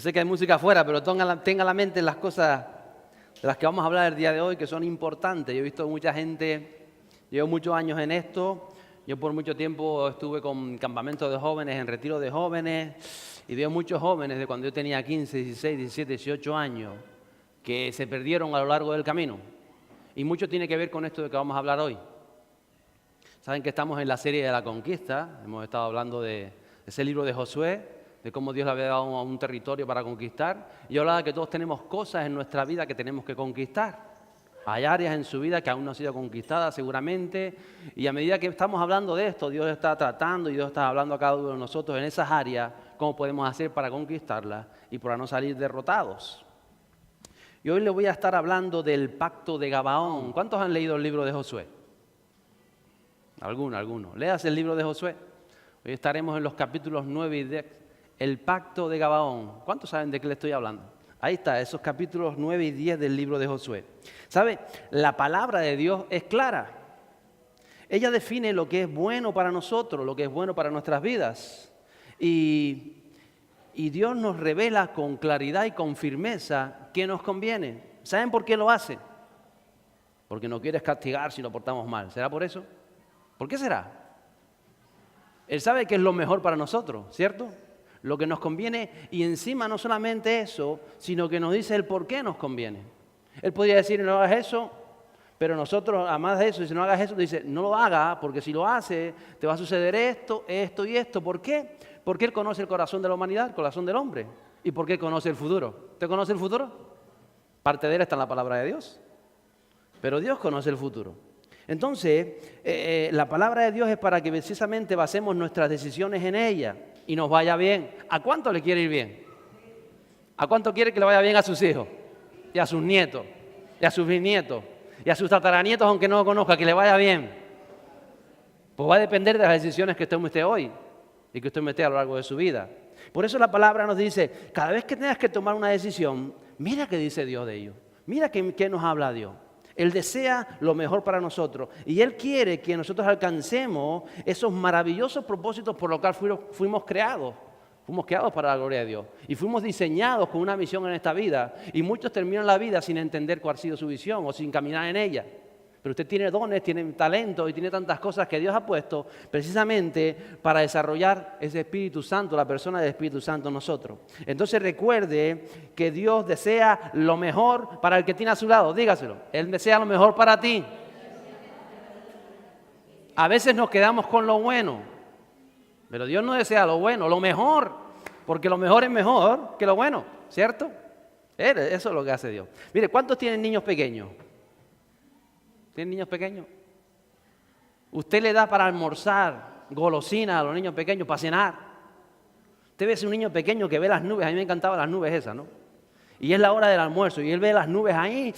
sé que hay música afuera, pero tenga la mente las cosas de las que vamos a hablar el día de hoy, que son importantes. Yo he visto mucha gente, llevo muchos años en esto. Yo por mucho tiempo estuve con campamentos de jóvenes, en retiro de jóvenes, y veo muchos jóvenes de cuando yo tenía 15, 16, 17, 18 años, que se perdieron a lo largo del camino. Y mucho tiene que ver con esto de que vamos a hablar hoy. Saben que estamos en la serie de la conquista, hemos estado hablando de ese libro de Josué, de cómo Dios le había dado a un territorio para conquistar. Y yo hablaba de que todos tenemos cosas en nuestra vida que tenemos que conquistar. Hay áreas en su vida que aún no han sido conquistadas seguramente, y a medida que estamos hablando de esto, Dios está tratando y Dios está hablando a cada uno de nosotros en esas áreas, cómo podemos hacer para conquistarlas y para no salir derrotados. Y hoy les voy a estar hablando del pacto de Gabaón. ¿Cuántos han leído el libro de Josué? Algunos. Léase el libro de Josué. Hoy estaremos en los capítulos 9 y 10. El pacto de Gabaón. ¿Cuántos saben de qué le estoy hablando? Ahí está, esos capítulos 9 y 10 del libro de Josué. ¿Sabe? La palabra de Dios es clara. Ella define lo que es bueno para nosotros, lo que es bueno para nuestras vidas. Y Dios nos revela con claridad y con firmeza qué nos conviene. ¿Saben por qué lo hace? Porque no quiere castigar si lo portamos mal. ¿Será por eso? ¿Por qué será? Él sabe que es lo mejor para nosotros, ¿cierto? Lo que nos conviene, y encima no solamente eso, sino que nos dice el por qué nos conviene. Él podría decir, no hagas eso, pero nosotros, además de eso, si no hagas eso, dice, no lo hagas, porque si lo haces, te va a suceder esto, esto y esto. ¿Por qué? Porque Él conoce el corazón de la humanidad, el corazón del hombre. ¿Y por qué conoce el futuro? ¿Usted conoce el futuro? Parte de Él está en la palabra de Dios. Pero Dios conoce el futuro. Entonces, la palabra de Dios es para que precisamente basemos nuestras decisiones en ella y nos vaya bien. ¿A cuánto le quiere ir bien? ¿A cuánto quiere que le vaya bien a sus hijos? Y a sus nietos, y a sus bisnietos, y a sus tataranietos, aunque no lo conozca, que le vaya bien. Pues va a depender de las decisiones que tome usted hoy y que usted mete a lo largo de su vida. Por eso la palabra nos dice, cada vez que tengas que tomar una decisión, mira qué dice Dios de ello. Mira qué nos habla Dios. Él desea lo mejor para nosotros y Él quiere que nosotros alcancemos esos maravillosos propósitos por los cuales fuimos creados. Fuimos creados para la gloria de Dios y fuimos diseñados con una misión en esta vida, y muchos terminan la vida sin entender cuál ha sido su visión o sin caminar en ella. Pero usted tiene dones, tiene talento y tiene tantas cosas que Dios ha puesto precisamente para desarrollar ese Espíritu Santo, la persona del Espíritu Santo en nosotros. Entonces recuerde que Dios desea lo mejor para el que tiene a su lado. Dígaselo, Él desea lo mejor para ti. A veces nos quedamos con lo bueno, pero Dios no desea lo bueno, lo mejor, porque lo mejor es mejor que lo bueno, ¿cierto? Eso es lo que hace Dios. Mire, ¿cuántos tienen niños pequeños? ¿Tienen niños pequeños? Usted le da para almorzar golosinas a los niños pequeños, para cenar. Usted ve a un niño pequeño que ve las nubes, a mí me encantaban las nubes esas, ¿no? Y es la hora del almuerzo y él ve las nubes ahí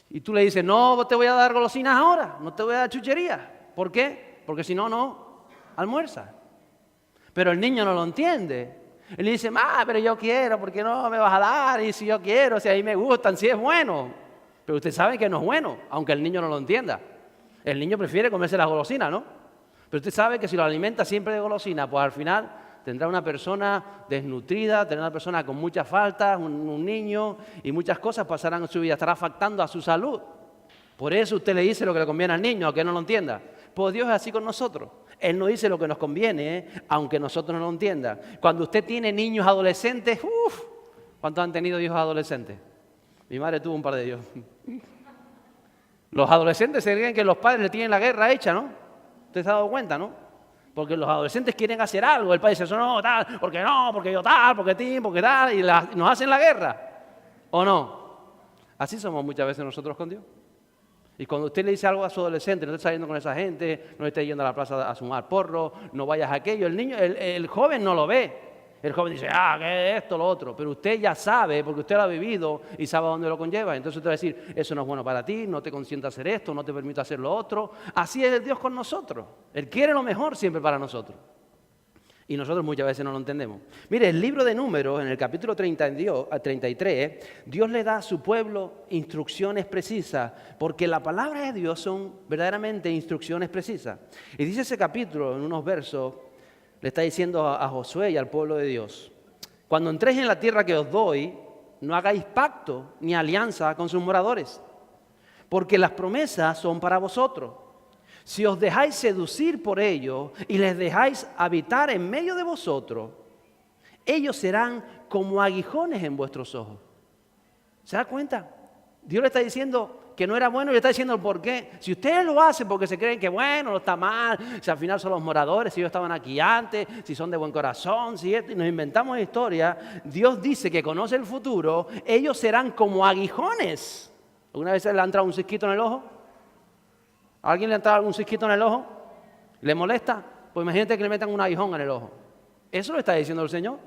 y tú le dices, no te voy a dar golosinas ahora, no te voy a dar chucherías. ¿Por qué? Porque si no, no almuerza. Pero el niño no lo entiende. Él le dice, pero yo quiero, ¿por qué no me vas a dar? Y si yo quiero, si a mí me gustan, si es bueno. Pero usted sabe que no es bueno, aunque el niño no lo entienda. El niño prefiere comerse las golosinas, ¿no? Pero usted sabe que si lo alimenta siempre de golosina, pues al final tendrá una persona desnutrida, tendrá una persona con muchas faltas, un niño, y muchas cosas pasarán en su vida, estará afectando a su salud. Por eso usted le dice lo que le conviene al niño, aunque no lo entienda. Pues Dios es así con nosotros. Él nos dice lo que nos conviene, aunque nosotros no lo entiendan. Cuando usted tiene niños adolescentes, ¿cuántos han tenido hijos adolescentes? Mi madre tuvo un par de ellos. Los adolescentes se creen que los padres le tienen la guerra hecha, ¿no? ¿Usted se ha dado cuenta, no? Porque los adolescentes quieren hacer algo. El padre dice, eso no, tal, porque no, porque yo tal, porque ti, porque tal, y nos hacen la guerra. ¿O no? Así somos muchas veces nosotros con Dios. Y cuando usted le dice algo a su adolescente, no esté saliendo con esa gente, no esté yendo a la plaza a fumar porro, no vayas a aquello, el niño, el joven no lo ve. El joven dice, ¿qué es esto, lo otro? Pero usted ya sabe, porque usted lo ha vivido y sabe a dónde lo conlleva. Entonces usted va a decir, eso no es bueno para ti, no te consienta hacer esto, no te permite hacer lo otro. Así es Dios con nosotros. Él quiere lo mejor siempre para nosotros. Y nosotros muchas veces no lo entendemos. Mire, el libro de Números, en el capítulo 33, Dios le da a su pueblo instrucciones precisas, porque la palabra de Dios son verdaderamente instrucciones precisas. Y dice ese capítulo, en unos versos, le está diciendo a Josué y al pueblo de Dios, Cuando entréis en la tierra que os doy, no hagáis pacto ni alianza con sus moradores, porque las promesas son para vosotros. Si os dejáis seducir por ellos y les dejáis habitar en medio de vosotros, ellos serán como aguijones en vuestros ojos. ¿Se da cuenta? Dios le está diciendo que no era bueno y le está diciendo el por qué. Si ustedes lo hacen porque se creen que bueno, no está mal, si al final son los moradores, si ellos estaban aquí antes, si son de buen corazón, si esto, y nos inventamos historia, Dios dice que conoce el futuro, ellos serán como aguijones. ¿Alguna vez le ha entrado un cisquito en el ojo? ¿A alguien le ha entrado algún cisquito en el ojo? ¿Le molesta? Pues imagínate que le metan un aguijón en el ojo. Eso lo está diciendo el Señor.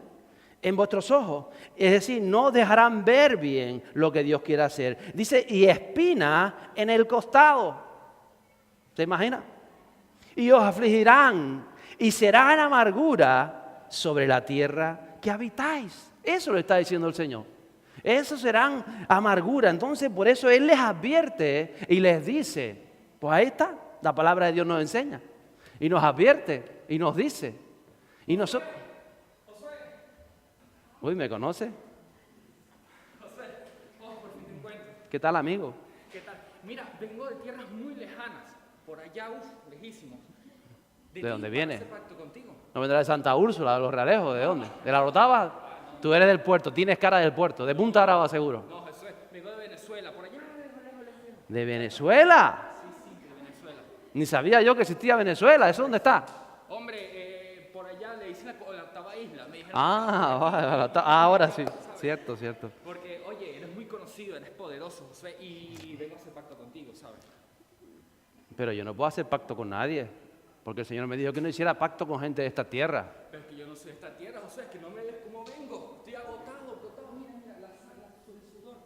En vuestros ojos. Es decir, no dejarán ver bien lo que Dios quiere hacer. Dice, y espina en el costado. ¿Se imagina? Y os afligirán y serán amargura sobre la tierra que habitáis. Eso lo está diciendo el Señor. Eso serán amargura. Entonces, por eso Él les advierte y les dice, pues ahí está, la palabra de Dios nos enseña. Y nos advierte y nos dice. Y nosotros... Uy, ¿me conoce? José, por fin te encuentro. ¿Qué tal, amigo? ¿Qué tal? Mira, vengo de tierras muy lejanas, por allá, lejísimos. ¿De dónde viene? Hacer pacto contigo. ¿No vendrá de Santa Úrsula, de los Realejos? ¿De dónde? ¿De la Rotava? Tú eres del puerto, tienes cara del puerto, de Punta Brava seguro. No, José, vengo de Venezuela, por allá, lejos. ¿De Venezuela? Sí, de Venezuela. Ni sabía yo que existía Venezuela, ¿eso dónde está? Hombre, por allá le dicen la octava isla, me dijeron. Vale, ahora sí, cierto. Porque, oye, eres muy conocido, eres poderoso, José, y vengo a hacer pacto contigo, ¿sabes? Pero yo no puedo hacer pacto con nadie, porque el Señor me dijo que no hiciera pacto con gente de esta tierra. Pero es que yo no soy de esta tierra, José, es que no me ves cómo vengo, estoy agotado, mira, la sudor.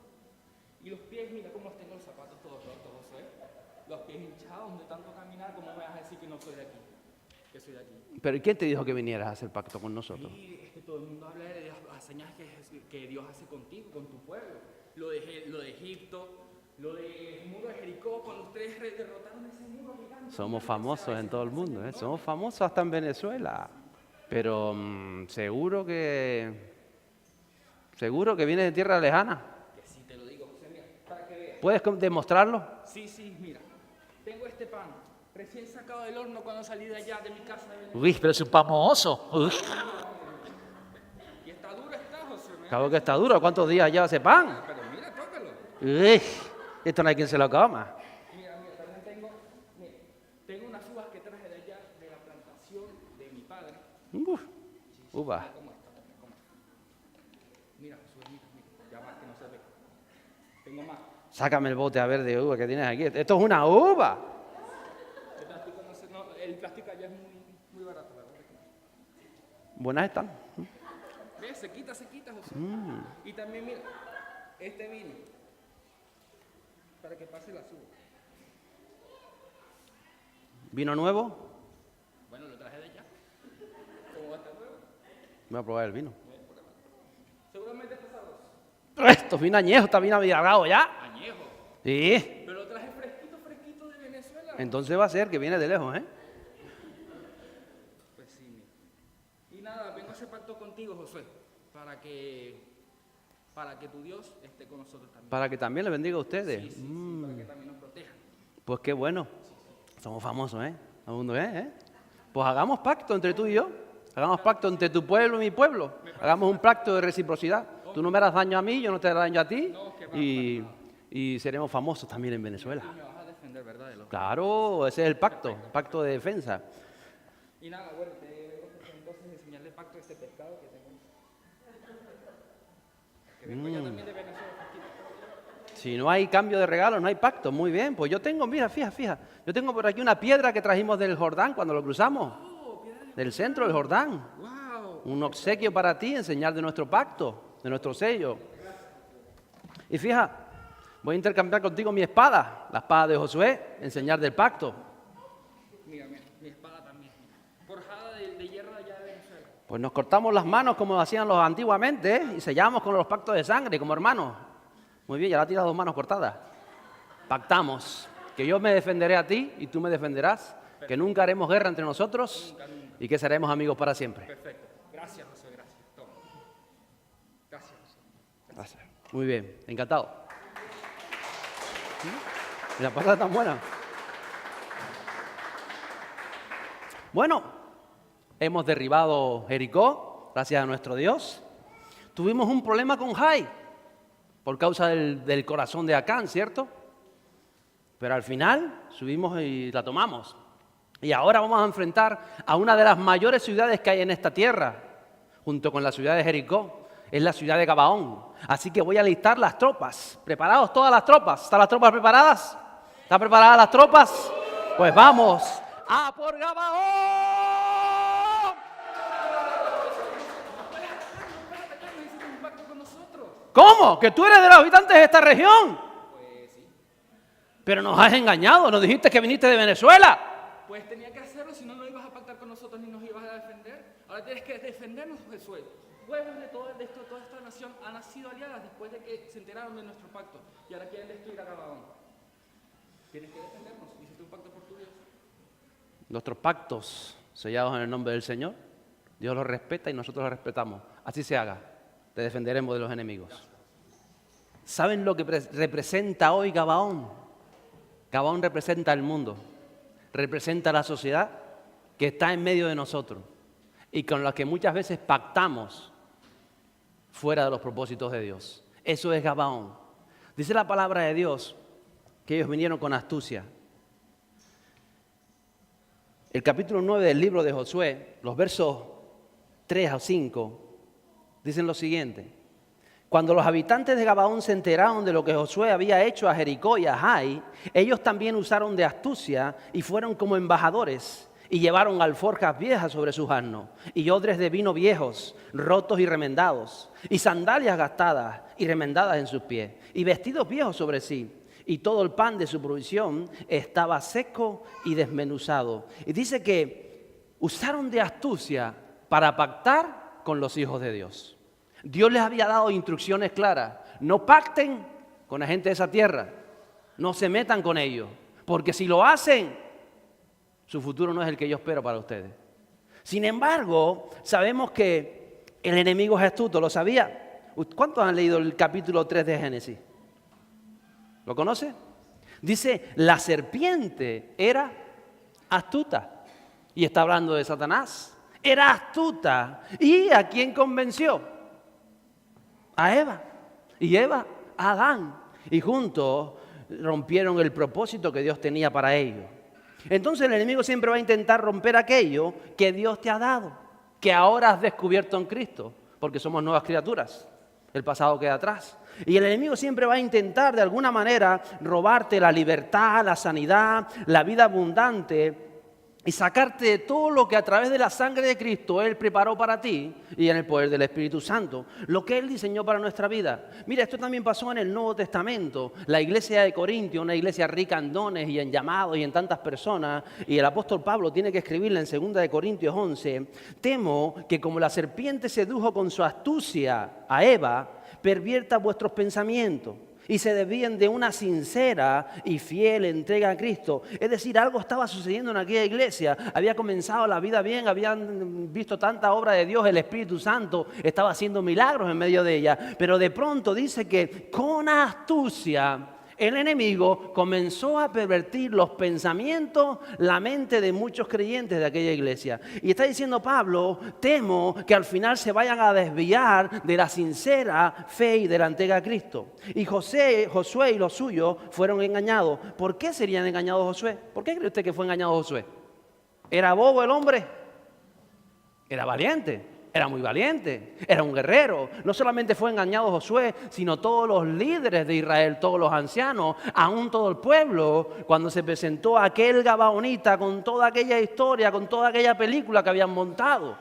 Y los pies, mira cómo los tengo los zapatos todos rotos, José. Los pies hinchados de tanto caminar, ¿cómo me vas a decir que no soy de aquí? Que soy de aquí. Pero ¿y quién te dijo que vinieras a hacer pacto con nosotros? Y es que todo el mundo habla de las señales que Dios hace contigo, con tu pueblo. Lo de Egipto, lo del muro de Jericó, cuando ustedes derrotaron ese muro gigante. Somos famosos en todo el mundo, ¿eh? Somos famosos hasta en Venezuela. Pero seguro que vienes de tierra lejana. Que sí, te lo digo, José, mira, para que veas. ¿Puedes demostrarlo? Sí, mira. Tengo este pan, recién sacado del horno cuando salí de allá, de mi casa de Venezuela. Uy, pero es un famoso. Uy. Y está duro, José. Claro que está duro. ¿Cuántos días lleva ese pan? Pero mira, tócalo. Uy, esto no hay quien se lo coma. Mira, también tengo unas uvas que traje de allá, de la plantación de mi padre. Uva. ¿Cómo está? Mira, mira, ya va, que no se ve. Tengo más. Sácame el bote a ver de uva que tienes aquí. Esto es una uva. El plástico, el plástico allá es muy barato, ¿verdad? Buenas están. ¿Ves? Se quita, José. Y también, mira, este vino, para que pase la uvas. ¿Vino nuevo? Bueno, lo traje de allá. ¿Cómo va a estar nuevo? Voy a probar el vino. Seguramente está sabroso. Esto es vino añejo, está bien aviagado ya. Añejo. Sí. Pero lo traje fresquito de Venezuela. Entonces va a ser que viene de lejos, ¿eh? Pues sí, mira. Y nada, vengo a hacer pacto contigo, Josué, para que tu Dios esté con nosotros también. Para que también le bendiga a ustedes. Sí, para que también nos proteja. Pues qué bueno. Somos famosos, ¿eh? Todo el mundo ¿eh? Pues hagamos pacto entre tú y yo. Hagamos pacto entre tu pueblo y mi pueblo. Hagamos un pacto de reciprocidad. Tú no me harás daño a mí, yo no te haré daño a ti. Y seremos famosos también en Venezuela. Y me vas a defender, ¿verdad? Claro, ese es el pacto de defensa. Y nada, bueno, te vengo entonces a enseñarle el pacto de este pescado que tengo. Que vengo ya también de Venezuela. Si no hay cambio de regalo, no hay pacto. Muy bien, pues yo tengo, mira, fija. Yo tengo por aquí una piedra que trajimos del Jordán cuando lo cruzamos. Del centro del Jordán. ¡Wow! Un obsequio para ti, enseñar de nuestro pacto, de nuestro sello. Y fija, voy a intercambiar contigo mi espada, la espada de Josué, enseñar del pacto. Mira, mi espada también. Forjada de hierro allá de Venezuela. Pues nos cortamos las manos como hacían los antiguamente, ¿eh? Y sellamos con los pactos de sangre, como hermanos. Muy bien, ya la tienes 2 manos cortadas. Pactamos que yo me defenderé a ti y tú me defenderás, que nunca haremos guerra entre nosotros y que seremos amigos para siempre. Perfecto. Gracias, José, gracias. Toma. Muy bien, encantado. ¿Y la pasada tan buena? Bueno, hemos derribado Jericó, gracias a nuestro Dios. Tuvimos un problema con Jai, por causa del corazón de Acán, ¿cierto? Pero al final subimos y la tomamos. Y ahora vamos a enfrentar a una de las mayores ciudades que hay en esta tierra, junto con la ciudad de Jericó. Es la ciudad de Gabaón. Así que voy a listar las tropas. ¿Preparados todas las tropas? ¿Están las tropas preparadas? ¿Están preparadas las tropas? Pues vamos a por Gabaón. ¿Cómo? ¿Que tú eres de los habitantes de esta región? Pues sí. Pero nos has engañado, nos dijiste que viniste de Venezuela. Pues tenía que hacerlo, si no, no ibas a pactar con nosotros ni nos ibas a defender. Ahora tienes que defendernos, Josué. Pueblos de toda esta nación han nacido aliadas después de que se enteraron de nuestro pacto y ahora quieren destruir a Gabaón. Tienes que defendernos. Hiciste un pacto por tu Dios. Nuestros pactos sellados en el nombre del Señor, Dios los respeta y nosotros los respetamos. Así se haga. Te defenderemos de los enemigos. ¿Saben lo que representa hoy Gabaón? Gabaón representa el mundo, representa la sociedad que está en medio de nosotros y con la que muchas veces pactamos fuera de los propósitos de Dios. Eso es Gabaón. Dice la palabra de Dios que ellos vinieron con astucia. El capítulo 9 del libro de Josué, los versos 3 a 5, dicen lo siguiente. Cuando los habitantes de Gabaón se enteraron de lo que Josué había hecho a Jericó y a Jai, ellos también usaron de astucia y fueron como embajadores y llevaron alforjas viejas sobre sus asnos y odres de vino viejos, rotos y remendados, y sandalias gastadas y remendadas en sus pies, y vestidos viejos sobre sí. Y todo el pan de su provisión estaba seco y desmenuzado. Y dice que usaron de astucia para pactar con los hijos de Dios. Dios les había dado instrucciones claras. No pacten con la gente de esa tierra. No se metan con ellos. Porque si lo hacen, su futuro no es el que yo espero para ustedes. Sin embargo, sabemos que el enemigo es astuto. ¿Lo sabía? ¿Cuántos han leído el capítulo 3 de Génesis? ¿Lo conoce? Dice, la serpiente era astuta. Y está hablando de Satanás. Era astuta. ¿Y a quién convenció? A Eva. Y Eva a Adán. Y juntos rompieron el propósito que Dios tenía para ellos. Entonces el enemigo siempre va a intentar romper aquello que Dios te ha dado, que ahora has descubierto en Cristo, porque somos nuevas criaturas. El pasado queda atrás. Y el enemigo siempre va a intentar de alguna manera robarte la libertad, la sanidad, la vida abundante y sacarte de todo lo que a través de la sangre de Cristo Él preparó para ti y en el poder del Espíritu Santo, lo que Él diseñó para nuestra vida. Mira, esto también pasó en el Nuevo Testamento. La iglesia de Corintio, una iglesia rica en dones y en llamados y en tantas personas, y el apóstol Pablo tiene que escribirle en 2 de Corintios 11, temo que como la serpiente sedujo con su astucia a Eva, pervierta vuestros pensamientos y se desvíen de una sincera y fiel entrega a Cristo. Es decir, algo estaba sucediendo en aquella iglesia. Había comenzado la vida bien, habían visto tanta obra de Dios, el Espíritu Santo estaba haciendo milagros en medio de ella. Pero de pronto dice que con astucia el enemigo comenzó a pervertir los pensamientos, la mente de muchos creyentes de aquella iglesia. Y está diciendo Pablo, temo que al final se vayan a desviar de la sincera fe y de la entrega a Cristo. Y Josué y los suyos fueron engañados. ¿Por qué serían engañados Josué? ¿Por qué cree usted que fue engañado Josué? ¿Era bobo el hombre? Era valiente. Era muy valiente, era un guerrero. No solamente fue engañado Josué, sino todos los líderes de Israel, todos los ancianos, aún todo el pueblo, cuando se presentó aquel gabaonita con toda aquella historia, con toda aquella película que habían montado.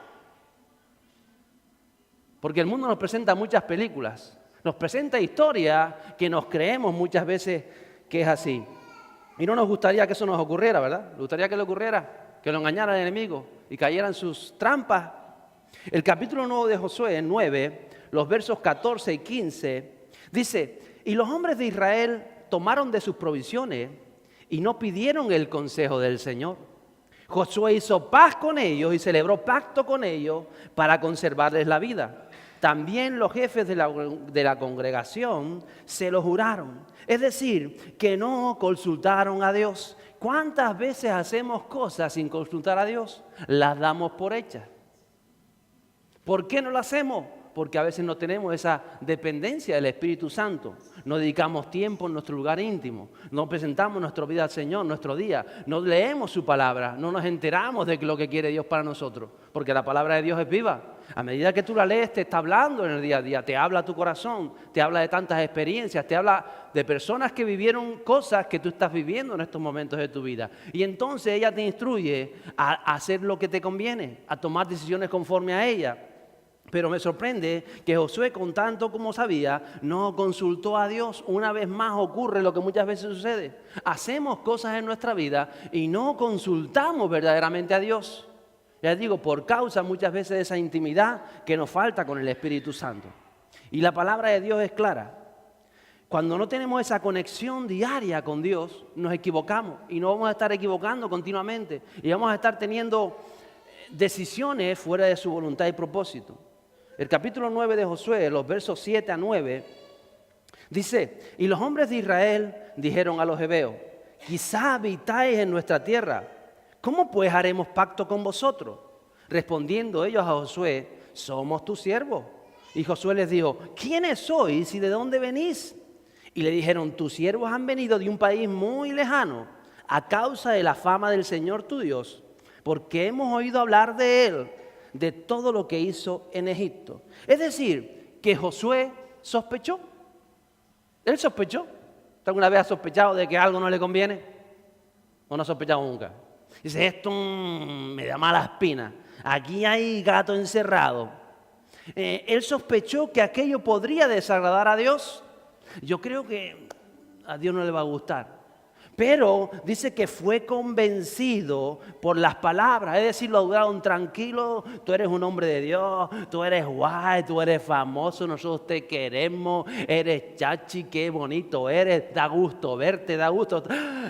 Porque el mundo nos presenta muchas películas, nos presenta historias que nos creemos muchas veces que es así. Y no nos gustaría que eso nos ocurriera, ¿verdad? ¿Le gustaría que le ocurriera? Que lo engañara el enemigo y cayera en sus trampas. El capítulo 9 de Josué, 9, los versos 14 y 15, dice, y los hombres de Israel tomaron de sus provisiones y no pidieron el consejo del Señor. Josué hizo paz con ellos y celebró pacto con ellos para conservarles la vida. También los jefes de la congregación se lo juraron. Es decir, que no consultaron a Dios. ¿Cuántas veces hacemos cosas sin consultar a Dios? Las damos por hechas. ¿Por qué no lo hacemos? Porque a veces no tenemos esa dependencia del Espíritu Santo. No dedicamos tiempo en nuestro lugar íntimo. No presentamos nuestra vida al Señor, nuestro día. No leemos su palabra. No nos enteramos de lo que quiere Dios para nosotros. Porque la palabra de Dios es viva. A medida que tú la lees, te está hablando en el día a día. Te habla a tu corazón. Te habla de tantas experiencias. Te habla de personas que vivieron cosas que tú estás viviendo en estos momentos de tu vida. Y entonces ella te instruye a hacer lo que te conviene. A tomar decisiones conforme a ella. Pero me sorprende que Josué, con tanto como sabía, no consultó a Dios. Una vez más ocurre lo que muchas veces sucede. Hacemos cosas en nuestra vida y no consultamos verdaderamente a Dios. Ya digo, por causa muchas veces de esa intimidad que nos falta con el Espíritu Santo. Y la palabra de Dios es clara. Cuando no tenemos esa conexión diaria con Dios, nos equivocamos. Y no vamos a estar equivocando continuamente. Y vamos a estar teniendo decisiones fuera de su voluntad y propósito. El capítulo 9 de Josué, los versos 7 a 9, dice: y los hombres de Israel dijeron a los heveos: quizá habitáis en nuestra tierra, ¿cómo pues haremos pacto con vosotros? Respondiendo ellos a Josué: somos tus siervos. Y Josué les dijo: ¿quiénes sois y de dónde venís? Y le dijeron: tus siervos han venido de un país muy lejano a causa de la fama del Señor tu Dios, porque hemos oído hablar de Él, de todo lo que hizo en Egipto. Es decir, que Josué sospechó. Él sospechó. ¿Usted alguna vez ha sospechado de que algo no le conviene? ¿O no ha sospechado nunca? Dice: esto me da mala espina. Aquí hay gato encerrado. Él sospechó que aquello podría desagradar a Dios. Yo creo que a Dios no le va a gustar. Pero dice que fue convencido por las palabras. Es decir, lo dudaron: tranquilo, tú eres un hombre de Dios, tú eres guay, tú eres famoso, nosotros te queremos, eres chachi, qué bonito eres, da gusto verte, da gusto.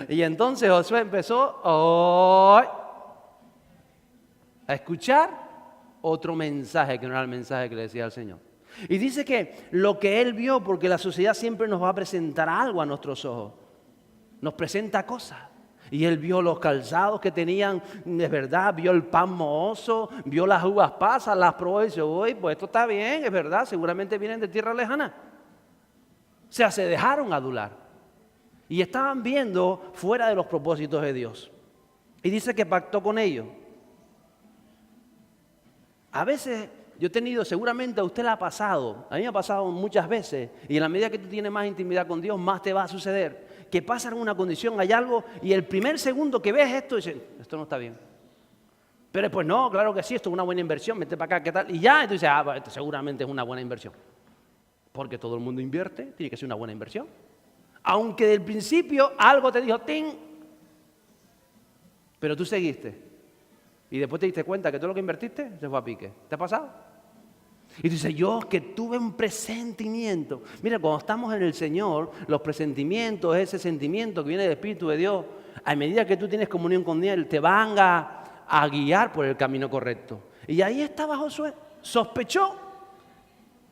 Y entonces Josué empezó a escuchar otro mensaje que no era el mensaje que le decía el Señor. Y dice que lo que él vio, porque la sociedad siempre nos va a presentar algo a nuestros ojos. Nos presenta cosas. Y él vio los calzados que tenían, de verdad, vio el pan mohoso, vio las uvas pasas, las probó y dice: uy, pues esto está bien, es verdad, seguramente vienen de tierra lejana. O sea, se dejaron adular. Y estaban viendo fuera de los propósitos de Dios. Y dice que pactó con ellos. A veces yo he tenido, seguramente a usted le ha pasado, a mí me ha pasado muchas veces, y en la medida que tú tienes más intimidad con Dios, más te va a suceder, que pasa en una condición, hay algo, y el primer segundo que ves esto, dices: esto no está bien. Pero después: no, claro que sí, esto es una buena inversión, vete para acá, ¿qué tal? Y ya, y tú dices: pues esto seguramente es una buena inversión. Porque todo el mundo invierte, tiene que ser una buena inversión. Aunque del principio algo te dijo: ¡ting! Pero tú seguiste. Y después te diste cuenta que todo lo que invertiste se fue a pique. ¿Te ha pasado? Y tú dices: yo que tuve un presentimiento. Mira, cuando estamos en el Señor, los presentimientos, ese sentimiento que viene del Espíritu de Dios, a medida que tú tienes comunión con Él, te van a guiar por el camino correcto. Y ahí estaba Josué. Sospechó,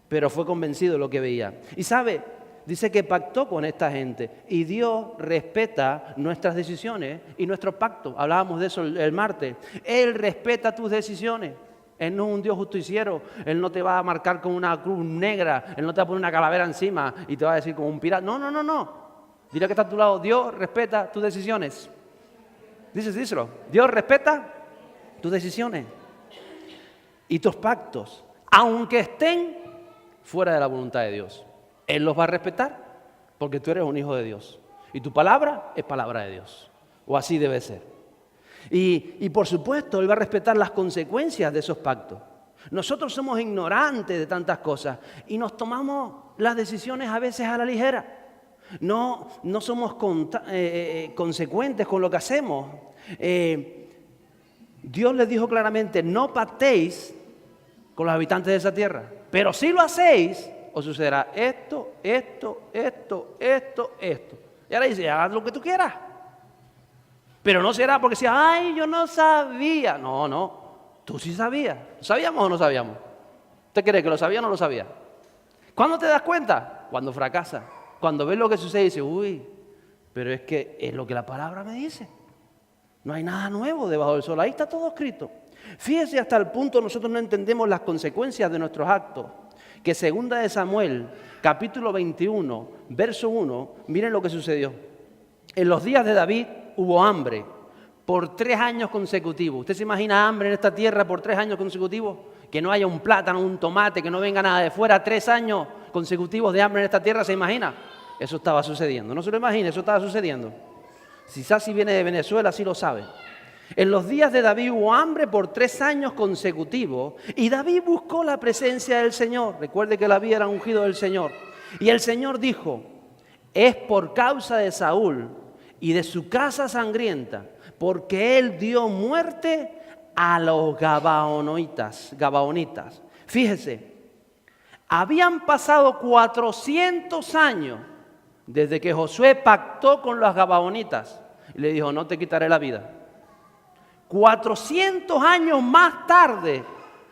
pero fue convencido de lo que veía. Y sabe, dice que pactó con esta gente. Y Dios respeta nuestras decisiones y nuestros pactos. Hablábamos de eso el martes. Él respeta tus decisiones. Él no es un Dios justiciero. Él no te va a marcar con una cruz negra. Él no te va a poner una calavera encima y te va a decir como un pirata. No, no, no, no. Dile que está a tu lado: Dios respeta tus decisiones. Díselo. Dios respeta tus decisiones y tus pactos, aunque estén fuera de la voluntad de Dios. Él los va a respetar porque tú eres un hijo de Dios. Y tu palabra es palabra de Dios. O así debe ser. Y por supuesto, Él va a respetar las consecuencias de esos pactos. Nosotros somos ignorantes de tantas cosas y nos tomamos las decisiones a veces a la ligera. No somos consecuentes con lo que hacemos. Dios les dijo claramente: no pactéis con los habitantes de esa tierra. Pero si lo hacéis, os sucederá esto. Y ahora dice: haz lo que tú quieras. Pero no será porque decía: ay, yo no sabía. No, tú sí sabías. ¿Sabíamos o no sabíamos? ¿Usted cree que lo sabía o no lo sabía? ¿Cuándo te das cuenta? Cuando fracasa. Cuando ves lo que sucede y dices, uy, pero es que es lo que la palabra me dice. No hay nada nuevo debajo del sol. Ahí está todo escrito. Fíjese hasta el punto nosotros no entendemos las consecuencias de nuestros actos. Que 2 de Samuel, capítulo 21, verso 1, miren lo que sucedió. En los días de David hubo hambre por 3 años consecutivos. ¿Usted se imagina hambre en esta tierra por 3 años consecutivos? Que no haya un plátano, un tomate, que no venga nada de fuera. 3 años consecutivos de hambre en esta tierra, ¿se imagina? Eso estaba sucediendo. No se lo imagine, eso estaba sucediendo. Si Sassi viene de Venezuela, sí lo sabe. En los días de David hubo hambre por 3 años consecutivos y David buscó la presencia del Señor. Recuerde que David era ungido del Señor. Y el Señor dijo, es por causa de Saúl y de su casa sangrienta, porque él dio muerte a los gabaonitas. Fíjese, habían pasado 400 años desde que Josué pactó con los gabaonitas y le dijo, no te quitaré la vida. 400 años más tarde,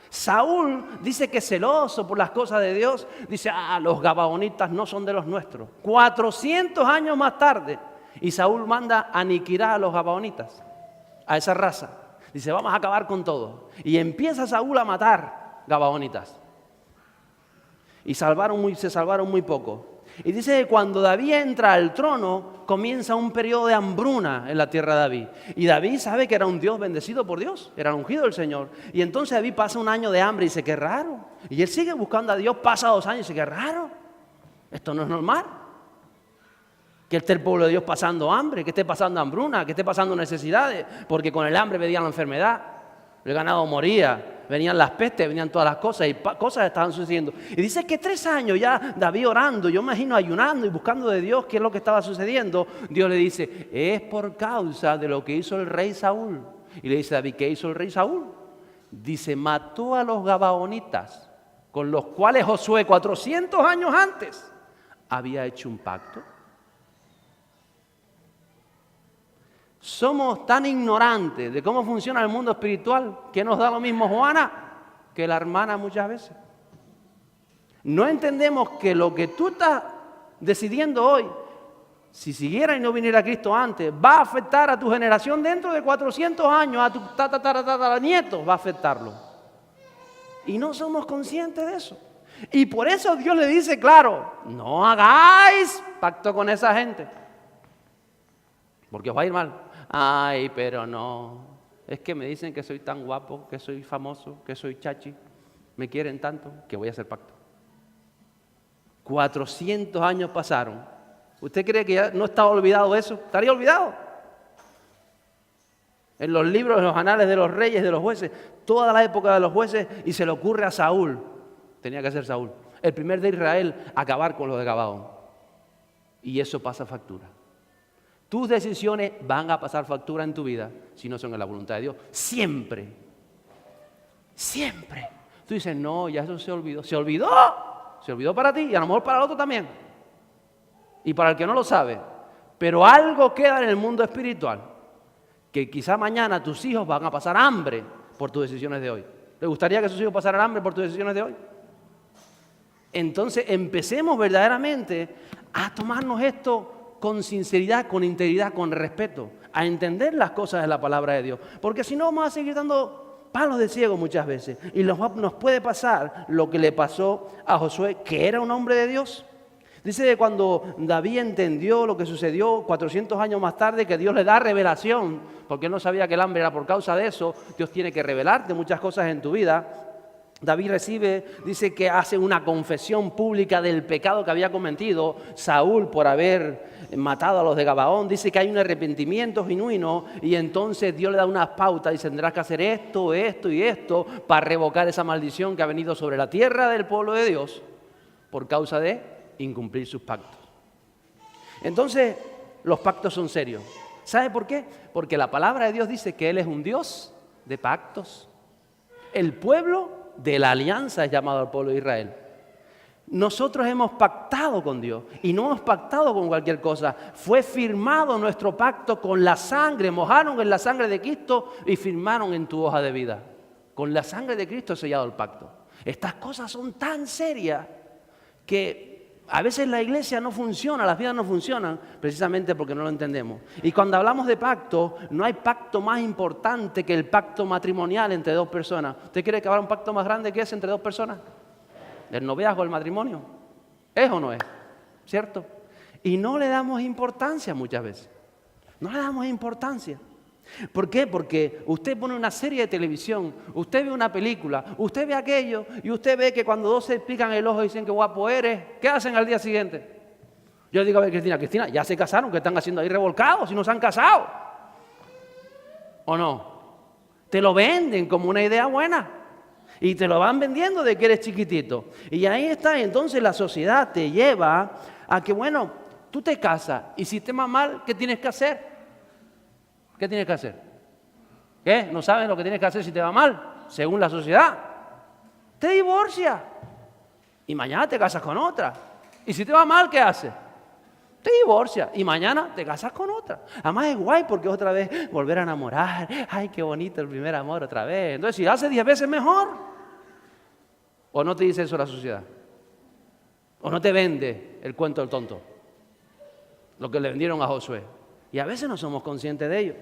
Saúl dice que celoso por las cosas de Dios, dice, los gabaonitas no son de los nuestros. 400 años más tarde, y Saúl manda aniquilar a los gabaonitas, a esa raza. Dice, vamos a acabar con todo. Y empieza Saúl a matar gabaonitas. Y se salvaron muy poco. Y dice que cuando David entra al trono, comienza un periodo de hambruna en la tierra de David. Y David sabe que era un Dios bendecido por Dios, era ungido del Señor. Y entonces David pasa un año de hambre y dice, qué raro. Y él sigue buscando a Dios, pasa 2 años y dice, qué raro. Esto no es normal. Que esté el pueblo de Dios pasando hambre, que esté pasando hambruna, que esté pasando necesidades. Porque con el hambre venía la enfermedad, el ganado moría. Venían las pestes, venían todas las cosas y cosas estaban sucediendo. Y dice que 3 años ya David orando, yo me imagino ayunando y buscando de Dios qué es lo que estaba sucediendo. Dios le dice, es por causa de lo que hizo el rey Saúl. Y le dice a David, ¿qué hizo el rey Saúl? Dice, mató a los gabaonitas, con los cuales Josué 400 años antes había hecho un pacto. Somos tan ignorantes de cómo funciona el mundo espiritual que nos da lo mismo Juana que la hermana muchas veces. No entendemos que lo que tú estás decidiendo hoy, si siguiera y no viniera Cristo antes, va a afectar a tu generación dentro de 400 años, a tu tataranietos va a afectarlo. Y no somos conscientes de eso. Y por eso Dios le dice, claro, no hagáis pacto con esa gente, porque os va a ir mal. Ay, pero no, es que me dicen que soy tan guapo, que soy famoso, que soy chachi, me quieren tanto, que voy a hacer pacto. 400 años pasaron. ¿Usted cree que ya no estaba olvidado eso? ¿Estaría olvidado? En los libros, en los anales de los reyes, de los jueces, toda la época de los jueces, y se le ocurre a Saúl, tenía que ser Saúl, el primer de Israel, acabar con los de Gabaón. Y eso pasa factura. Tus decisiones van a pasar factura en tu vida si no son en la voluntad de Dios. Siempre. Siempre. Tú dices, no, ya eso se olvidó. ¿Se olvidó? Se olvidó para ti y a lo mejor para el otro también. Y para el que no lo sabe. Pero algo queda en el mundo espiritual. Que quizá mañana tus hijos van a pasar hambre por tus decisiones de hoy. ¿Le gustaría que sus hijos pasaran hambre por tus decisiones de hoy? Entonces empecemos verdaderamente a tomarnos esto con sinceridad, con integridad, con respeto, a entender las cosas de la palabra de Dios. Porque si no vamos a seguir dando palos de ciego muchas veces. Y nos puede pasar lo que le pasó a Josué, que era un hombre de Dios. Dice que cuando David entendió lo que sucedió 400 años más tarde, que Dios le da revelación, porque él no sabía que el hambre era por causa de eso, Dios tiene que revelarte muchas cosas en tu vida. David dice que hace una confesión pública del pecado que había cometido Saúl por haber matado a los de Gabaón. Dice que hay un arrepentimiento genuino y entonces Dios le da unas pautas y tendrás que hacer esto, esto y esto para revocar esa maldición que ha venido sobre la tierra del pueblo de Dios por causa de incumplir sus pactos. Entonces, los pactos son serios. ¿Sabe por qué? Porque la palabra de Dios dice que Él es un Dios de pactos. El pueblo de la alianza es llamado al pueblo de Israel. Nosotros hemos pactado con Dios y no hemos pactado con cualquier cosa. Fue firmado nuestro pacto con la sangre, mojaron en la sangre de Cristo y firmaron en tu hoja de vida. Con la sangre de Cristo he sellado el pacto. Estas cosas son tan serias que a veces la iglesia no funciona, las vidas no funcionan, precisamente porque no lo entendemos. Y cuando hablamos de pacto, no hay pacto más importante que el pacto matrimonial entre dos personas. ¿Usted cree que habrá un pacto más grande que ese entre dos personas? ¿El noviazgo, el matrimonio? ¿Es o no es? ¿Cierto? Y no le damos importancia muchas veces. No le damos importancia. ¿Por qué? Porque usted pone una serie de televisión, usted ve una película, usted ve aquello y usted ve que cuando dos se pican el ojo y dicen que guapo eres, ¿qué hacen al día siguiente? Yo le digo a ver, Cristina, ya se casaron, ¿qué están haciendo ahí revolcados si no se han casado? ¿O no? Te lo venden como una idea buena y te lo van vendiendo de que eres chiquitito. Y ahí está, entonces la sociedad te lleva a que, bueno, tú te casas y si te va mal, ¿qué tienes que hacer? ¿Qué tienes que hacer? ¿Qué? ¿No sabes lo que tienes que hacer si te va mal? Según la sociedad. Te divorcias. Y mañana te casas con otra. Y si te va mal, ¿qué haces? Te divorcias. Y mañana te casas con otra. Además es guay porque otra vez volver a enamorar. Ay, qué bonito el primer amor otra vez. Entonces, si hace 10 veces mejor. ¿O no te dice eso la sociedad? ¿O no te vende el cuento del tonto? Lo que le vendieron a Josué. Y a veces no somos conscientes de ello.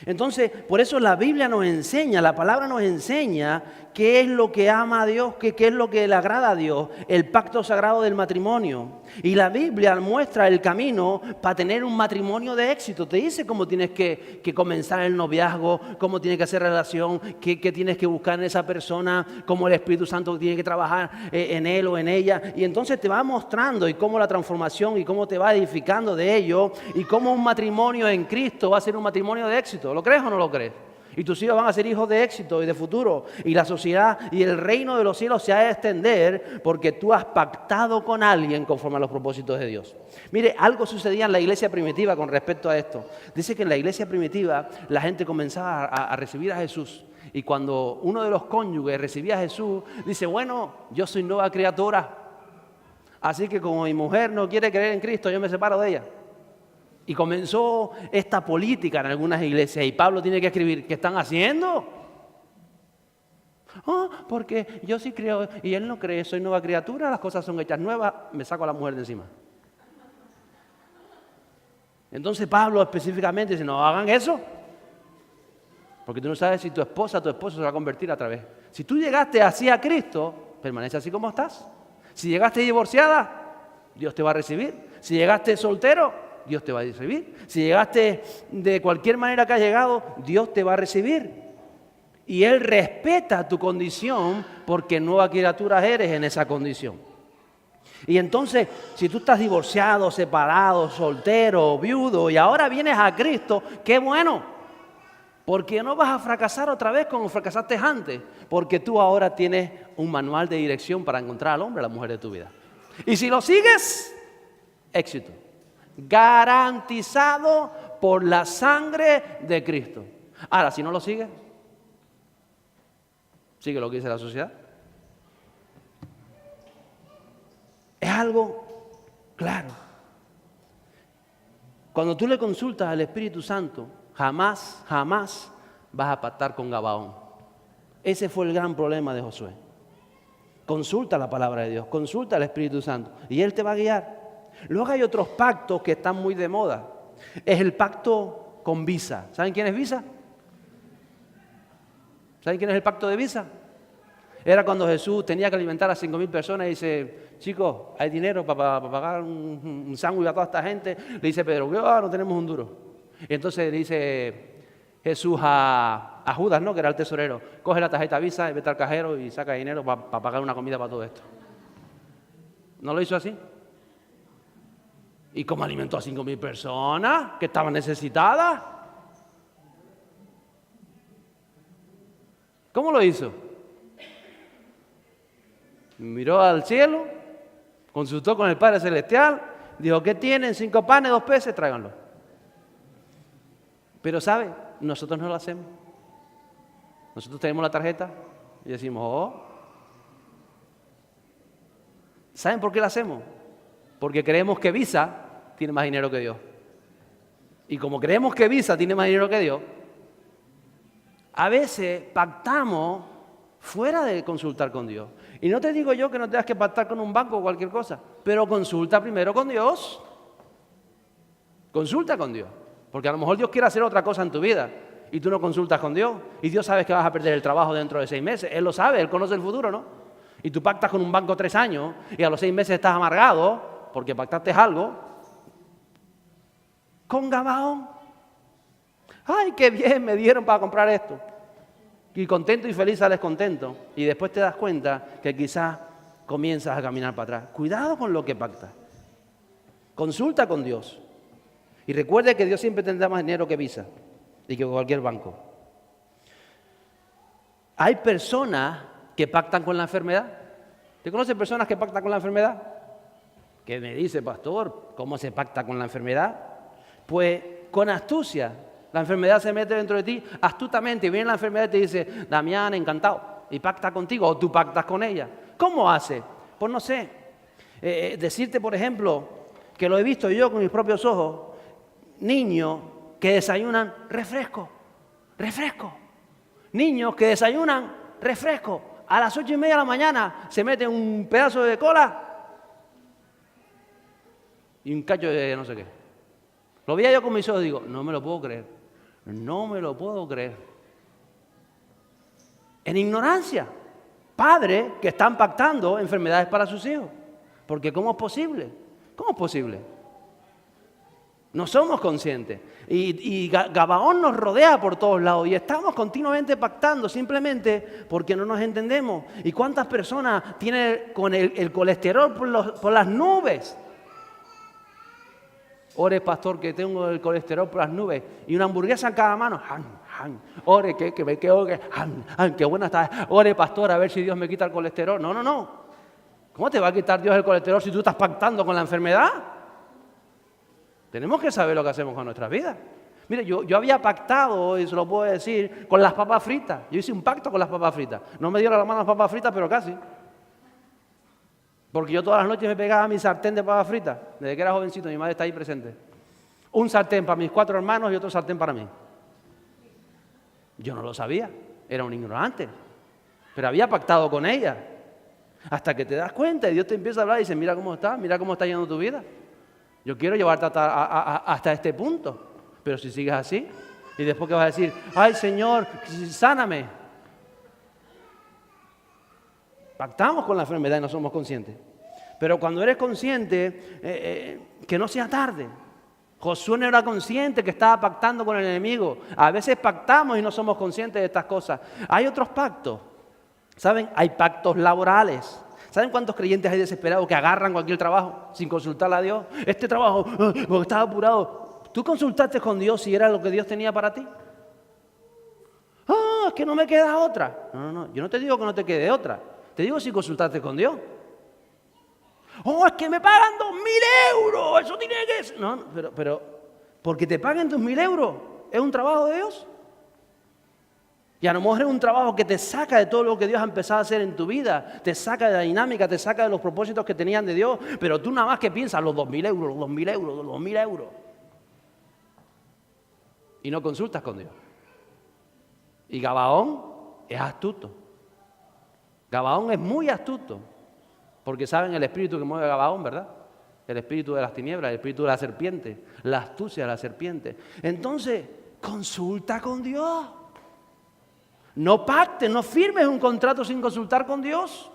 Entonces, por eso la Biblia nos enseña, la palabra nos enseña qué es lo que ama a Dios, qué es lo que le agrada a Dios, el pacto sagrado del matrimonio. Y la Biblia muestra el camino para tener un matrimonio de éxito. Te dice cómo tienes que comenzar el noviazgo, cómo tienes que hacer relación, qué tienes que buscar en esa persona, cómo el Espíritu Santo tiene que trabajar en él o en ella. Y entonces te va mostrando y cómo la transformación y cómo te va edificando de ello y cómo un matrimonio en Cristo va a ser un matrimonio de éxito. ¿Lo crees o no lo crees? Y tus hijos van a ser hijos de éxito y de futuro. Y la sociedad y el reino de los cielos se ha de extender porque tú has pactado con alguien conforme a los propósitos de Dios. Mire, algo sucedía en la iglesia primitiva con respecto a esto. Dice que en la iglesia primitiva la gente comenzaba a recibir a Jesús. Y cuando uno de los cónyuges recibía a Jesús, dice, bueno, yo soy nueva criatura. Así que como mi mujer no quiere creer en Cristo, yo me separo de ella. Y comenzó esta política en algunas iglesias y Pablo tiene que escribir, ¿qué están haciendo? Porque yo sí creo y él no cree, soy nueva criatura, las cosas son hechas nuevas, me saco a la mujer de encima. Entonces Pablo específicamente dice, no hagan eso, porque tú no sabes si tu esposo se va a convertir a través. Si tú llegaste así a Cristo, permanece así como estás. Si llegaste divorciada, Dios te va a recibir. Si llegaste soltero, Dios te va a recibir. Si llegaste de cualquier manera que has llegado, Dios te va a recibir. Y Él respeta tu condición porque nueva criatura eres en esa condición. Y entonces, si tú estás divorciado, separado, soltero, viudo y ahora vienes a Cristo, ¡qué bueno! Porque no vas a fracasar otra vez como fracasaste antes. Porque tú ahora tienes un manual de dirección para encontrar al hombre, a la mujer de tu vida. Y si lo sigues, éxito. Garantizado por la sangre de Cristo. Ahora, si no lo sigue, sigue lo que dice la sociedad. Es algo claro. Cuando tú le consultas al Espíritu Santo, jamás vas a pactar con Gabaón. Ese fue el gran problema de Josué. Consulta la palabra de Dios, consulta al Espíritu Santo y Él te va a guiar. Luego hay otros pactos que están muy de moda. Es el pacto con Visa. ¿Saben quién es Visa? ¿Saben quién es el pacto de Visa? Era cuando Jesús tenía que alimentar a 5,000 personas y dice, chicos, ¿hay dinero para pagar un sándwich a toda esta gente? Le dice Pedro, no tenemos un duro. Y entonces le dice Jesús a Judas, ¿no? Que era el tesorero, coge la tarjeta Visa y vete al cajero y saca dinero para pagar una comida para todo esto. ¿No lo hizo así? ¿Y cómo alimentó a 5,000 personas que estaban necesitadas? ¿Cómo lo hizo? Miró al cielo, consultó con el Padre Celestial, dijo, ¿qué tienen? 5 panes, 2 peces, tráiganlo. Pero ¿sabe? Nosotros no lo hacemos. Nosotros tenemos la tarjeta y decimos, ¿saben por qué la hacemos? Porque creemos que Visa tiene más dinero que Dios. Y como creemos que Visa tiene más dinero que Dios, a veces pactamos fuera de consultar con Dios. Y no te digo yo que no tengas que pactar con un banco o cualquier cosa, pero consulta primero con Dios. Consulta con Dios, porque a lo mejor Dios quiere hacer otra cosa en tu vida y tú no consultas con Dios y Dios sabe que vas a perder el trabajo dentro de 6 meses. Él lo sabe, Él conoce el futuro, ¿no? Y tú pactas con un banco 3 años y a los 6 meses estás amargado porque pactaste algo. Con Gabaón. ¡Ay, qué bien me dieron para comprar esto! Y contento y feliz sales contento. Y después te das cuenta que quizás comienzas a caminar para atrás. Cuidado con lo que pactas. Consulta con Dios. Y recuerde que Dios siempre tendrá más dinero que Visa y que cualquier banco. Hay personas que pactan con la enfermedad. ¿Te conoces personas que pactan con la enfermedad? ¿Qué me dice, pastor? ¿Cómo se pacta con la enfermedad? Pues con astucia. La enfermedad se mete dentro de ti astutamente y viene la enfermedad y te dice, Damián, encantado, y pacta contigo o tú pactas con ella. ¿Cómo hace? Pues no sé. Decirte, por ejemplo, que lo he visto yo con mis propios ojos, niños que desayunan refresco. Niños que desayunan refresco. A las 8:30 de la mañana se meten un pedazo de cola y un cacho de no sé qué. Lo veía yo con mis ojos y digo, no me lo puedo creer. No me lo puedo creer. En ignorancia. Padres que están pactando enfermedades para sus hijos. Porque ¿cómo es posible? ¿Cómo es posible? No somos conscientes. Y Gabaón nos rodea por todos lados y estamos continuamente pactando simplemente porque no nos entendemos. ¿Y cuántas personas tienen con el colesterol por las nubes? Ore, pastor, que tengo el colesterol por las nubes y una hamburguesa en cada mano. Ore, qué buena está. Ore, pastor, a ver si Dios me quita el colesterol. No. ¿Cómo te va a quitar Dios el colesterol si tú estás pactando con la enfermedad? Tenemos que saber lo que hacemos con nuestras vidas. Mire, yo había pactado, y se lo puedo decir, con las papas fritas. Yo hice un pacto con las papas fritas. No me dieron la mano las papas fritas, pero casi. Porque yo todas las noches me pegaba mi sartén de papas fritas. Desde que era jovencito, mi madre está ahí presente. Un sartén para mis 4 hermanos y otro sartén para mí. Yo no lo sabía, era un ignorante. Pero había pactado con ella. Hasta que te das cuenta y Dios te empieza a hablar y dice, mira cómo está yendo tu vida. Yo quiero llevarte hasta este punto. Pero si sigues así, y después que vas a decir, ay Señor, sáname. Pactamos con la enfermedad y no somos conscientes. Pero cuando eres consciente, que no sea tarde. Josué no era consciente que estaba pactando con el enemigo. A veces pactamos y no somos conscientes de estas cosas. Hay otros pactos. ¿Saben? Hay pactos laborales. ¿Saben cuántos creyentes hay desesperados que agarran cualquier trabajo sin consultarle a Dios? Este trabajo, porque estaba apurado. ¿Tú consultaste con Dios si era lo que Dios tenía para ti? Es que no me queda otra. No. Yo no te digo que no te quede otra. Te digo si consultaste con Dios. Es que me pagan 2.000 euros. Eso tiene que ser. No, pero, porque te paguen 2.000 euros, ¿es un trabajo de Dios? Y a lo mejor es un trabajo que te saca de todo lo que Dios ha empezado a hacer en tu vida. Te saca de la dinámica, te saca de los propósitos que tenían de Dios. Pero tú nada más que piensas los 2.000 euros, los 2.000 euros, los 2.000 euros. Y no consultas con Dios. Y Gabaón es astuto. Gabaón es muy astuto. Porque saben el espíritu que mueve a Gabaón, ¿verdad? El espíritu de las tinieblas, el espíritu de la serpiente, la astucia de la serpiente. Entonces, consulta con Dios. No pactes, no firmes un contrato sin consultar con Dios.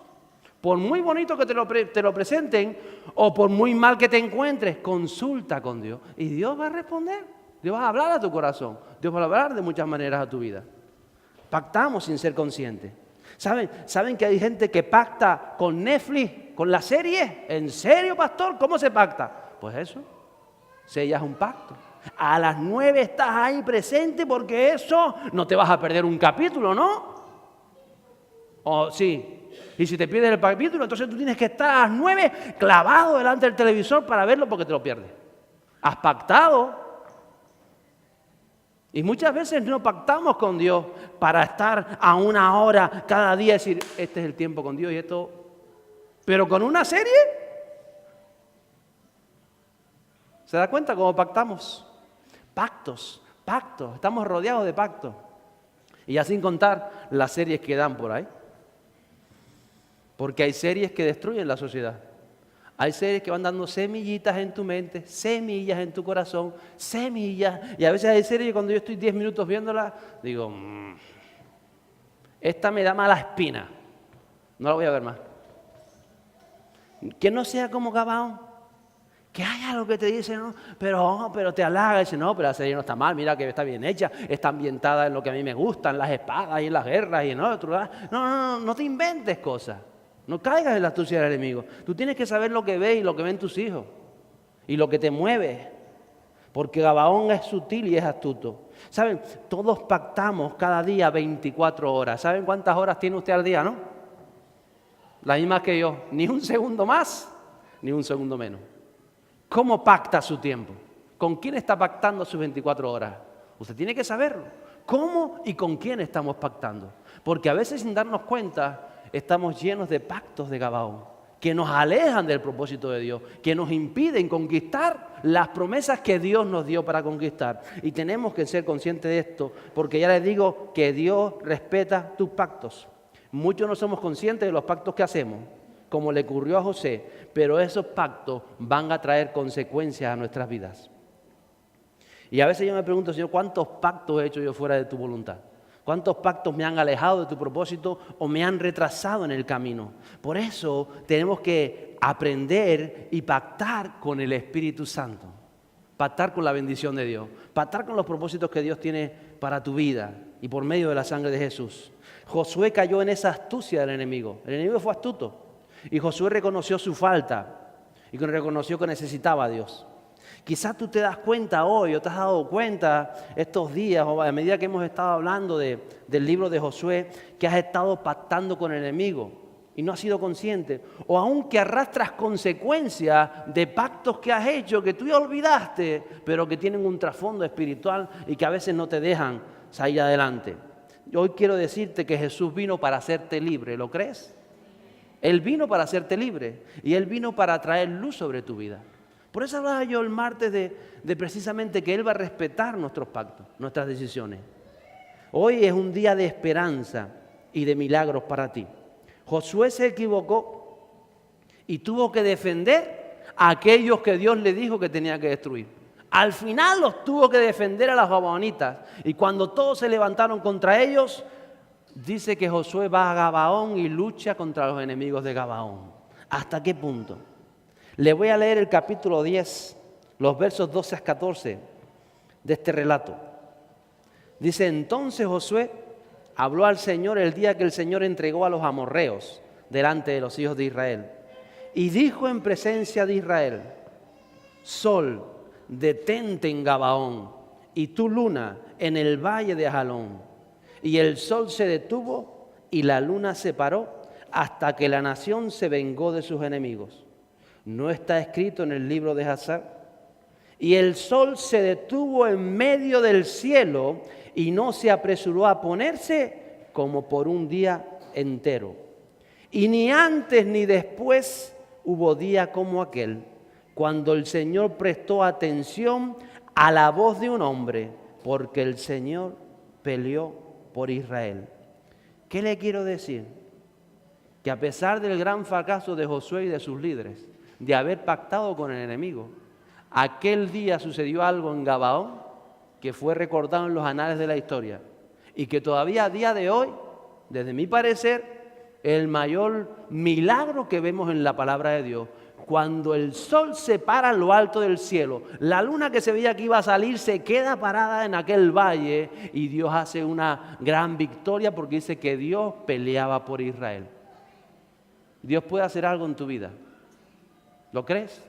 Por muy bonito que te lo presenten o por muy mal que te encuentres, consulta con Dios. Y Dios va a responder. Dios va a hablar a tu corazón. Dios va a hablar de muchas maneras a tu vida. Pactamos sin ser conscientes. ¿Saben que hay gente que pacta con Netflix, con la serie? ¿En serio, pastor? ¿Cómo se pacta? Pues eso, sellas un pacto. A las 9 estás ahí presente porque eso no te vas a perder un capítulo, ¿no? ¿O sí? Y si te pierdes el capítulo, entonces tú tienes que estar a las 9 clavado delante del televisor para verlo porque te lo pierdes. Has pactado. Y muchas veces no pactamos con Dios para estar a 1 hora cada día y decir, este es el tiempo con Dios y esto. Pero con una serie, ¿se da cuenta cómo pactamos? Pactos, estamos rodeados de pactos. Y ya sin contar las series que dan por ahí. Porque hay series que destruyen la sociedad. Hay series que van dando semillitas en tu mente, semillas en tu corazón, semillas. Y a veces hay series que cuando yo estoy 10 minutos viéndola, digo, esta me da mala espina. No la voy a ver más. Que no sea como Gabaón. Que hay algo que te dice, no, pero te halaga y dice, no, pero la serie no está mal, mira que está bien hecha, está ambientada en lo que a mí me gustan, las espadas y en las guerras y en otro. No te inventes cosas. No caigas en la astucia del enemigo. Tú tienes que saber lo que ves y lo que ven tus hijos y lo que te mueve. Porque Gabaón es sutil y es astuto. ¿Saben? Todos pactamos cada día 24 horas. ¿Saben cuántas horas tiene usted al día, no? Las mismas que yo. Ni un segundo más, ni un segundo menos. ¿Cómo pacta su tiempo? ¿Con quién está pactando sus 24 horas? Usted tiene que saberlo. ¿Cómo y con quién estamos pactando? Porque a veces sin darnos cuenta estamos llenos de pactos de Gabaón que nos alejan del propósito de Dios, que nos impiden conquistar las promesas que Dios nos dio para conquistar. Y tenemos que ser conscientes de esto, porque ya les digo que Dios respeta tus pactos. Muchos no somos conscientes de los pactos que hacemos, como le ocurrió a José, pero esos pactos van a traer consecuencias a nuestras vidas. Y a veces yo me pregunto, Señor, ¿cuántos pactos he hecho yo fuera de tu voluntad? ¿Cuántos pactos me han alejado de tu propósito o me han retrasado en el camino? Por eso tenemos que aprender y pactar con el Espíritu Santo. Pactar con la bendición de Dios. Pactar con los propósitos que Dios tiene para tu vida y por medio de la sangre de Jesús. Josué cayó en esa astucia del enemigo. El enemigo fue astuto. Y Josué reconoció su falta y reconoció que necesitaba a Dios. Quizás tú te das cuenta hoy o te has dado cuenta estos días o a medida que hemos estado hablando del libro de Josué que has estado pactando con el enemigo y no has sido consciente. O aún que arrastras consecuencias de pactos que has hecho que tú ya olvidaste pero que tienen un trasfondo espiritual y que a veces no te dejan salir adelante. Hoy quiero decirte que Jesús vino para hacerte libre, ¿lo crees? Él vino para hacerte libre y Él vino para traer luz sobre tu vida. Por eso hablaba yo el martes de precisamente que Él va a respetar nuestros pactos, nuestras decisiones. Hoy es un día de esperanza y de milagros para ti. Josué se equivocó y tuvo que defender a aquellos que Dios le dijo que tenía que destruir. Al final los tuvo que defender a los gabaonitas y cuando todos se levantaron contra ellos, dice que Josué va a Gabaón y lucha contra los enemigos de Gabaón. ¿Hasta qué punto? Le voy a leer el capítulo 10, los versos 12 a 14 de este relato. Dice, entonces Josué habló al Señor el día que el Señor entregó a los amorreos delante de los hijos de Israel. Y dijo en presencia de Israel, Sol, detente en Gabaón, y tú luna en el valle de Ajalón. Y el sol se detuvo y la luna se paró hasta que la nación se vengó de sus enemigos. ¿No está escrito en el libro de Jasar? Y el sol se detuvo en medio del cielo y no se apresuró a ponerse como por un día entero. Y ni antes ni después hubo día como aquel, cuando el Señor prestó atención a la voz de un hombre, porque el Señor peleó por Israel. ¿Qué le quiero decir? Que a pesar del gran fracaso de Josué y de sus líderes, de haber pactado con el enemigo, aquel día sucedió algo en Gabaón que fue recordado en los anales de la historia y que todavía a día de hoy, desde mi parecer, es el mayor milagro que vemos en la palabra de Dios. Cuando el sol se para en lo alto del cielo, la luna que se veía que iba a salir se queda parada en aquel valle y Dios hace una gran victoria porque dice que Dios peleaba por Israel. Dios puede hacer algo en tu vida. ¿Lo crees?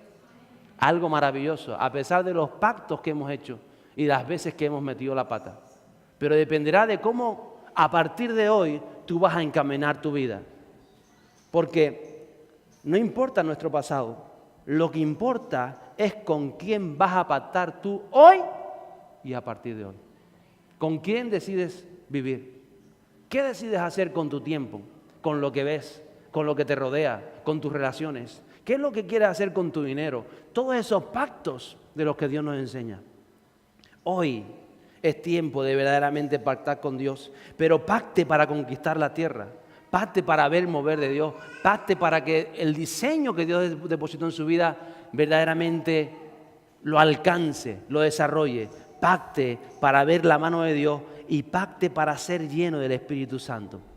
Algo maravilloso, a pesar de los pactos que hemos hecho y las veces que hemos metido la pata. Pero dependerá de cómo a partir de hoy tú vas a encaminar tu vida. Porque no importa nuestro pasado, lo que importa es con quién vas a pactar tú hoy y a partir de hoy. ¿Con quién decides vivir? ¿Qué decides hacer con tu tiempo, con lo que ves, con lo que te rodea, con tus relaciones? ¿Qué es lo que quieres hacer con tu dinero? Todos esos pactos de los que Dios nos enseña. Hoy es tiempo de verdaderamente pactar con Dios, pero pacte para conquistar la tierra. pacte para ver mover de Dios, pacte para que el diseño que Dios depositó en su vida verdaderamente lo alcance, lo desarrolle. Pacte para ver la mano de Dios y pacte para ser lleno del Espíritu Santo.